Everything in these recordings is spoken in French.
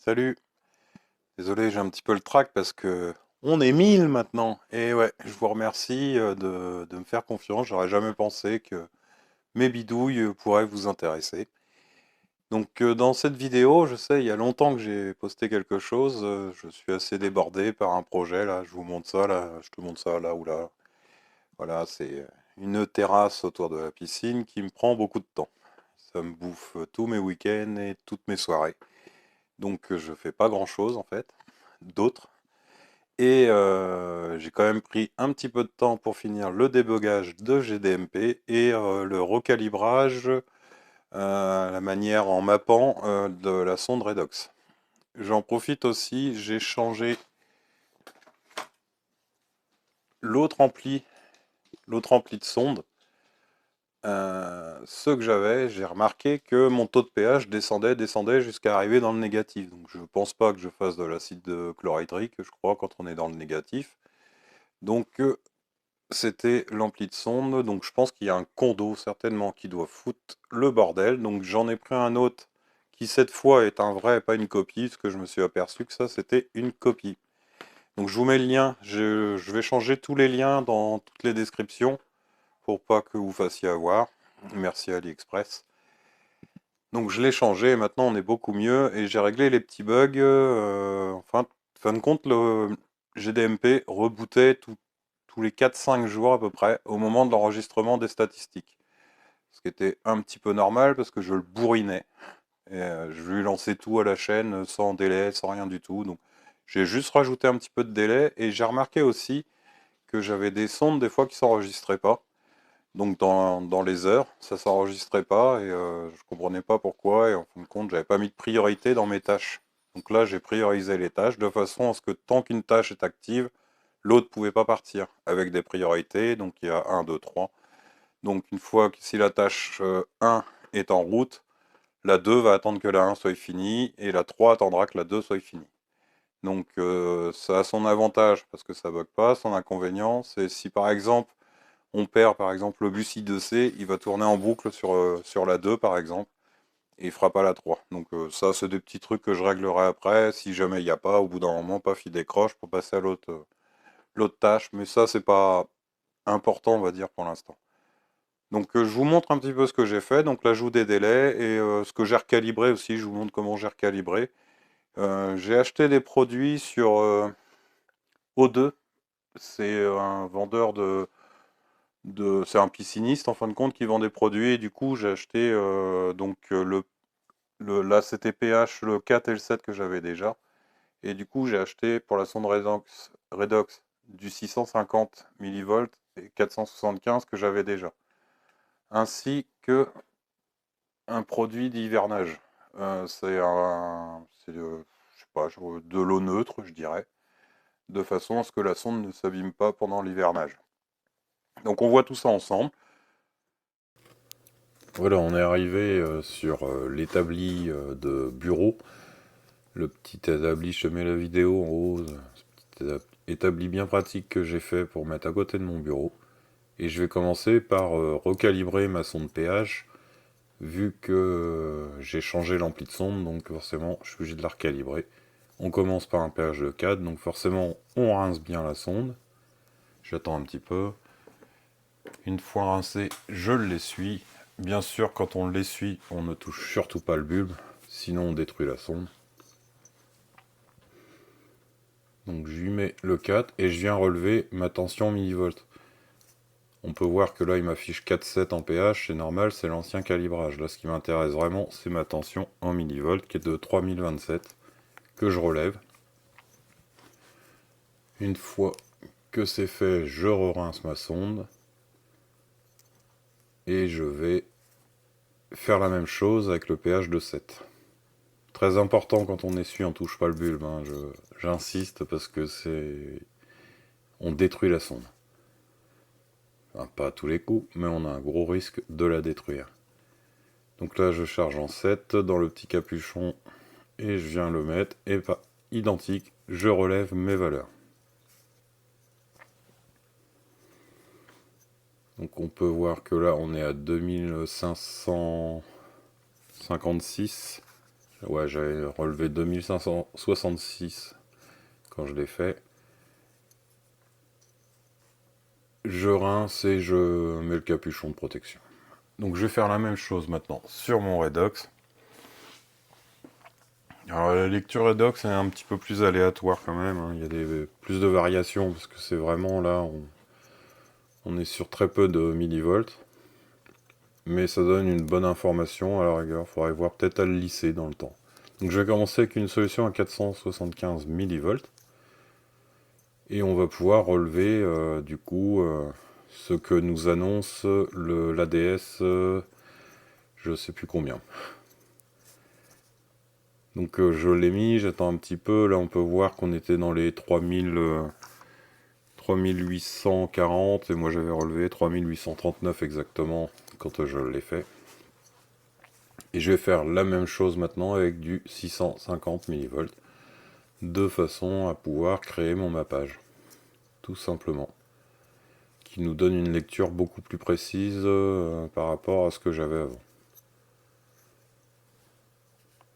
Salut, désolé, j'ai un petit peu le trac parce que on est 1000 maintenant. Et ouais, je vous remercie de me faire confiance. J'aurais jamais pensé que mes bidouilles pourraient vous intéresser. Donc dans cette vidéo, je sais, il y a longtemps que j'ai posté quelque chose. Je suis assez débordé par un projet là. Je vous montre ça là. Je te montre ça là ou là. Voilà, c'est une terrasse autour de la piscine qui me prend beaucoup de temps. Ça me bouffe tous mes week-ends et toutes mes soirées. Donc je fais pas grand-chose en fait, d'autre. Et j'ai quand même pris un petit peu de temps pour finir le débogage de GDMP et le recalibrage, la manière en mappant de la sonde Redox. J'en profite aussi, j'ai changé l'autre ampli, l'autre ampli de sonde. Ce que j'avais, j'ai remarqué que mon taux de pH descendait jusqu'à arriver dans le négatif. Donc je pense pas que je fasse de l'acide chlorhydrique, je crois, quand on est dans le négatif. Donc c'était l'ampli de sonde, donc je pense qu'il y a un condo certainement qui doit foutre le bordel. Donc j'en ai pris un autre qui cette fois est un vrai, pas une copie, parce que je me suis aperçu que ça c'était une copie. Donc je vous mets le lien, je vais changer tous les liens dans toutes les descriptions pour pas que vous fassiez avoir. Merci AliExpress. Donc je l'ai changé et maintenant on est beaucoup mieux et j'ai réglé les petits bugs. Enfin, fin de compte, le GDMP rebootait tous les 4-5 jours à peu près au moment de l'enregistrement des statistiques. Ce qui était un petit peu normal parce que je le bourrinais. Et, je lui lançais tout à la chaîne sans délai, sans rien du tout. Donc j'ai juste rajouté un petit peu de délai et j'ai remarqué aussi que j'avais des sondes des fois qui s'enregistraient pas. Donc dans les heures, ça s'enregistrait pas et je comprenais pas pourquoi et en fin de compte, j'avais pas mis de priorité dans mes tâches. Donc là, j'ai priorisé les tâches de façon à ce que tant qu'une tâche est active, l'autre pouvait pas partir avec des priorités. Donc il y a un, 2, 3. Donc une fois que si la tâche 1 est en route, la 2 va attendre que la 1 soit finie et la 3 attendra que la 2 soit finie. Donc ça a son avantage parce que ça bug pas, son inconvénient, c'est si par exemple on perd par exemple le bus I2C, il va tourner en boucle sur la 2 par exemple, et il fera pas la 3. Donc ça c'est des petits trucs que je réglerai après, si jamais il n'y a pas, au bout d'un moment, paf, il décroche pour passer à l'autre tâche, mais ça c'est pas important on va dire pour l'instant. Donc je vous montre un petit peu ce que j'ai fait, donc l'ajout des délais et ce que j'ai recalibré aussi, je vous montre comment j'ai recalibré. J'ai acheté des produits sur O2, c'est un vendeur c'est un pisciniste en fin de compte qui vend des produits et du coup j'ai acheté donc là c'était pH le 4 et le 7 que j'avais déjà et du coup j'ai acheté pour la sonde Redox du 650 millivolts et 475 que j'avais déjà ainsi que un produit d'hivernage. Je sais pas, de l'eau neutre je dirais, de façon à ce que la sonde ne s'abîme pas pendant l'hivernage. Donc on voit tout ça ensemble. Voilà, on est arrivé sur l'établi de bureau. Le petit établi, je te mets la vidéo en haut. Ce petit établi bien pratique que j'ai fait pour mettre à côté de mon bureau. Et je vais commencer par recalibrer ma sonde pH, vu que j'ai changé l'ampli de sonde, donc forcément je suis obligé de la recalibrer. On commence par un pH de 4, donc forcément on rince bien la sonde. J'attends un petit peu. Une fois rincé, je l'essuie. Bien sûr, quand on l'essuie, on ne touche surtout pas le bulbe, sinon on détruit la sonde. Donc je lui mets le 4 et je viens relever ma tension en millivolts. On peut voir que là il m'affiche 4,7 en pH, c'est normal, c'est l'ancien calibrage. Là ce qui m'intéresse vraiment, c'est ma tension en millivolts qui est de 3027 que je relève. Une fois que c'est fait, je rince ma sonde et je vais faire la même chose avec le pH de 7. Très important quand on essuie, on touche pas le bulbe, hein. J'insiste parce que c'est... On détruit la sonde. Enfin, pas à tous les coups, mais on a un gros risque de la détruire. Donc là, je charge en 7 dans le petit capuchon et je viens le mettre. Et pas identique, je relève mes valeurs. Donc on peut voir que là, on est à 2556. Ouais, j'avais relevé 2566 quand je l'ai fait. Je rince et je mets le capuchon de protection. Donc je vais faire la même chose maintenant sur mon Redox. Alors la lecture Redox est un petit peu plus aléatoire quand même, hein. Il y a plus de variations parce que c'est vraiment là, on est sur très peu de millivolts. Mais ça donne une bonne information à la rigueur. Il faudrait voir peut-être à le lisser dans le temps. Donc je vais commencer avec une solution à 475 millivolts. Et on va pouvoir relever du coup ce que nous annonce l'ADS, je sais plus combien. Donc je l'ai mis, j'attends un petit peu. Là on peut voir qu'on était dans les 3840 et moi j'avais relevé 3839 exactement quand je l'ai fait. Et je vais faire la même chose maintenant avec du 650 millivolts de façon à pouvoir créer mon mappage. Tout simplement. Qui nous donne une lecture beaucoup plus précise par rapport à ce que j'avais avant.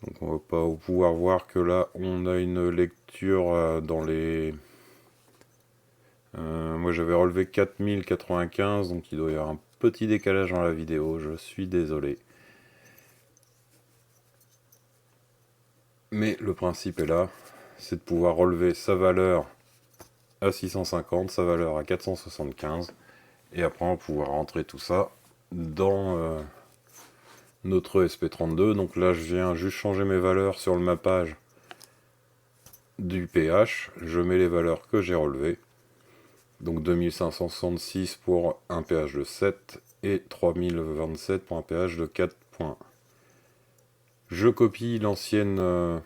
Donc on va pas pouvoir voir que là on a une lecture dans les... moi j'avais relevé 4095, donc il doit y avoir un petit décalage dans la vidéo, je suis désolé. Mais le principe est là, c'est de pouvoir relever sa valeur à 650, sa valeur à 475, et après on va pouvoir rentrer tout ça dans notre SP32. Donc là je viens juste changer mes valeurs sur le mappage du pH, je mets les valeurs que j'ai relevées, donc 2566 pour un pH de 7 et 3027 pour un pH de 4.1. Je copie l'ancienne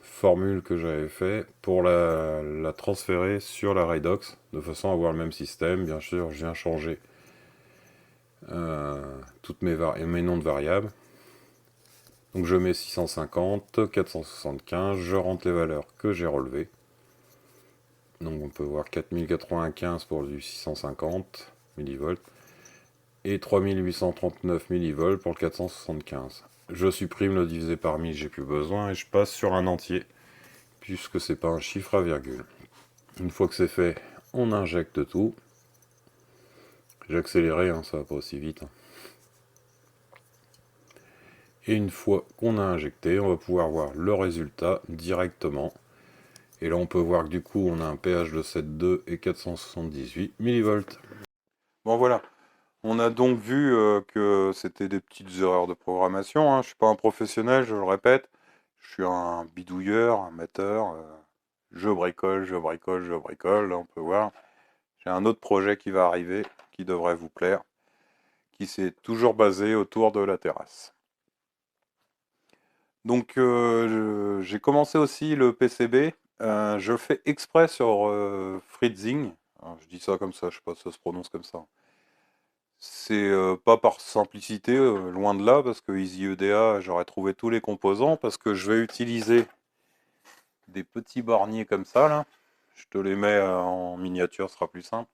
formule que j'avais fait pour la transférer sur la Redox de façon à avoir le même système. Bien sûr, je viens changer toutes mes noms de variables. Donc je mets 650, 475, je rentre les valeurs que j'ai relevées. Donc on peut voir 4095 pour du 650 millivolts et 3839 millivolts pour le 475. Je supprime le divisé par 1000, j'ai plus besoin, et je passe sur un entier, puisque c'est pas un chiffre à virgule. Une fois que c'est fait, on injecte tout. J'ai accéléré, hein, ça va pas aussi vite. Et une fois qu'on a injecté, on va pouvoir voir le résultat directement. Et là, on peut voir que du coup, on a un pH de 7,2 et 478 millivolts. Bon, voilà. On a donc vu que c'était des petites erreurs de programmation, hein. Je ne suis pas un professionnel, je le répète. Je suis un bidouilleur, amateur. Je bricole, je bricole, je bricole. Là, on peut voir. J'ai un autre projet qui va arriver, qui devrait vous plaire, qui s'est toujours basé autour de la terrasse. Donc, j'ai commencé aussi le PCB. Je le fais exprès sur Fritzing. Alors, je dis ça comme ça, je sais pas si ça se prononce comme ça. C'est pas par simplicité, loin de là, parce que EasyEDA, j'aurais trouvé tous les composants, parce que je vais utiliser des petits borniers comme ça, là. Je te les mets en miniature, ce sera plus simple,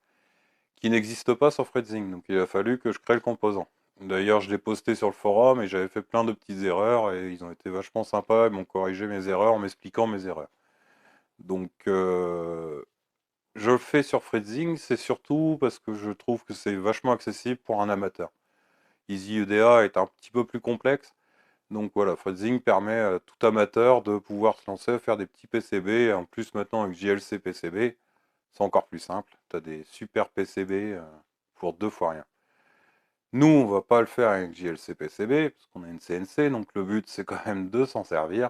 qui n'existent pas sur Fritzing, donc il a fallu que je crée le composant. D'ailleurs, je l'ai posté sur le forum et j'avais fait plein de petites erreurs et ils ont été vachement sympas, ils m'ont corrigé mes erreurs en m'expliquant mes erreurs. Donc, je le fais sur Fritzing, c'est surtout parce que je trouve que c'est vachement accessible pour un amateur. EasyEDA est un petit peu plus complexe. Donc voilà, Fritzing permet à tout amateur de pouvoir se lancer à faire des petits PCB. En plus, maintenant avec JLC PCB, c'est encore plus simple. Tu as des super PCB pour 2 fois rien. Nous, on va pas le faire avec JLC PCB, parce qu'on a une CNC, donc le but c'est quand même de s'en servir.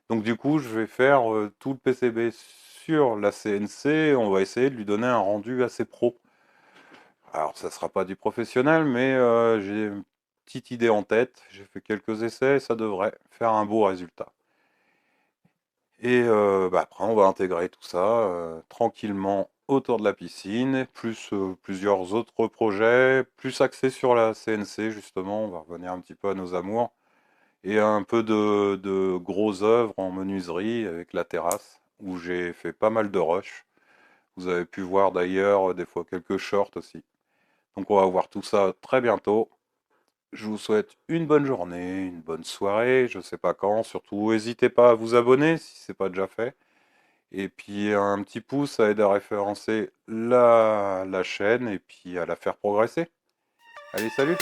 Donc du coup, je vais faire tout le PCB sur la CNC. On va essayer de lui donner un rendu assez pro. Alors, ça sera pas du professionnel, mais j'ai une petite idée en tête. J'ai fait quelques essais et ça devrait faire un beau résultat. Et après, on va intégrer tout ça tranquillement autour de la piscine, plus plusieurs autres projets, plus axés sur la CNC, justement. On va revenir un petit peu à nos amours. Et un peu de gros œuvres en menuiserie avec la terrasse, où j'ai fait pas mal de rushs. Vous avez pu voir d'ailleurs des fois quelques shorts aussi. Donc on va voir tout ça très bientôt. Je vous souhaite une bonne journée, une bonne soirée, je sais pas quand. Surtout, n'hésitez pas à vous abonner si c'est pas déjà fait. Et puis un petit pouce, ça aide à référencer la chaîne et puis à la faire progresser. Allez, salut!